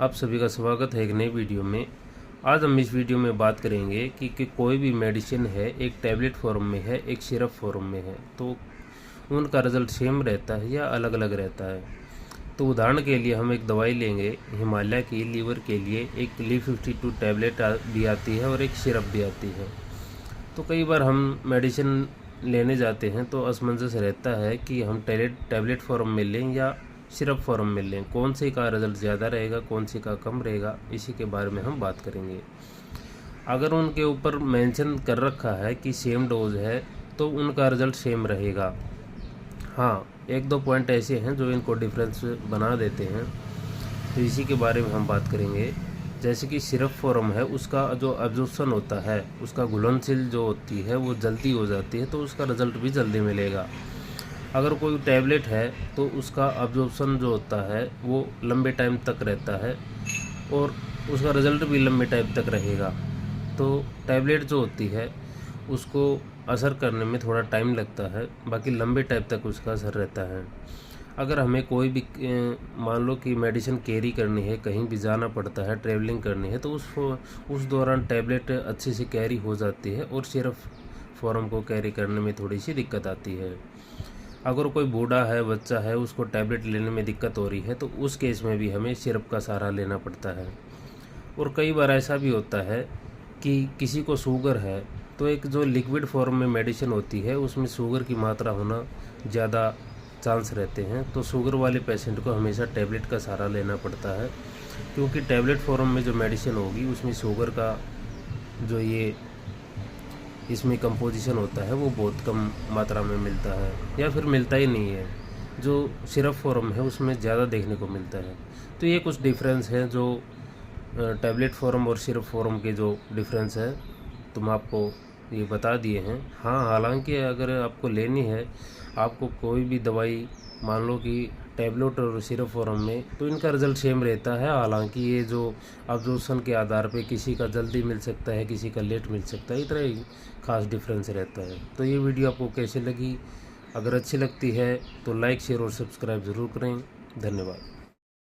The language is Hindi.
आप सभी का स्वागत है एक नई वीडियो में। आज हम इस वीडियो में बात करेंगे कि कोई भी मेडिसिन है, एक टैबलेट फॉर्म में है, एक सिरप फॉर्म में है, तो उनका रिज़ल्ट सेम रहता है या अलग अलग रहता है। तो उदाहरण के लिए हम एक दवाई लेंगे, हिमालय की लीवर के लिए एक Li52 टैबलेट भी आती है और एक सिरप भी आती है। तो कई बार हम मेडिसिन लेने जाते हैं तो असमंजस रहता है कि हम टैबलेट फॉर्म में लें या सिरप फॉर्म में लें, कौन से का रिज़ल्ट ज़्यादा रहेगा, कौन से का कम रहेगा, इसी के बारे में हम बात करेंगे। अगर उनके ऊपर मेंशन कर रखा है कि सेम डोज है तो उनका रिज़ल्ट सेम रहेगा। हाँ, एक दो पॉइंट ऐसे हैं जो इनको डिफरेंस बना देते हैं, तो इसी के बारे में हम बात करेंगे। जैसे कि सिरप फॉर्म है, उसका जो एब्जॉर्प्शन होता है, उसका घुलनशील जो होती है वो जल्दी हो जाती है, तो उसका रिज़ल्ट भी जल्दी मिलेगा। अगर कोई टैबलेट है तो उसका एब्जॉर्प्शन जो होता है वो लंबे टाइम तक रहता है और उसका रिज़ल्ट भी लंबे टाइम तक रहेगा। तो टैबलेट जो होती है उसको असर करने में थोड़ा टाइम लगता है, बाकी लंबे टाइम तक उसका असर रहता है। अगर हमें कोई भी मान लो कि मेडिसिन कैरी करनी है, कहीं भी जाना पड़ता है, ट्रैवलिंग करनी है, तो उस दौरान टैबलेट अच्छे से कैरी हो जाती है और सिर्फ फॉर्म को कैरी करने में थोड़ी सी दिक्कत आती है। अगर कोई बूढ़ा है, बच्चा है, उसको टैबलेट लेने में दिक्कत हो रही है तो उस केस में भी हमें सिरप का सहारा लेना पड़ता है। और कई बार ऐसा भी होता है कि किसी को शुगर है तो एक जो लिक्विड फॉर्म में मेडिसिन होती है उसमें शुगर की मात्रा होना ज़्यादा चांस रहते हैं, तो शुगर वाले पेशेंट को हमेशा टैबलेट का सहारा लेना पड़ता है, क्योंकि टैबलेट फॉर्म में जो मेडिसिन होगी उसमें शुगर का जो ये इसमें कंपोजिशन होता है वो बहुत कम मात्रा में मिलता है या फिर मिलता ही नहीं है। जो सिरप फॉर्म है उसमें ज़्यादा देखने को मिलता है। तो ये कुछ डिफरेंस है जो टैबलेट फॉर्म और सिरप फॉर्म के जो डिफरेंस है तुम आपको ये बता दिए हैं। हाँ, हालांकि अगर आपको लेनी है, आपको कोई भी दवाई मान लो कि टैबलेट और सिरप फॉर्म में, तो इनका रिज़ल्ट सेम रहता है। हालांकि ये जो ऑब्जर्वेशन के आधार पे किसी का जल्दी मिल सकता है, किसी का लेट मिल सकता है, इतना ही खास डिफरेंस रहता है। तो ये वीडियो आपको कैसे लगी? अगर अच्छी लगती है तो लाइक, शेयर और सब्सक्राइब ज़रूर करें। धन्यवाद।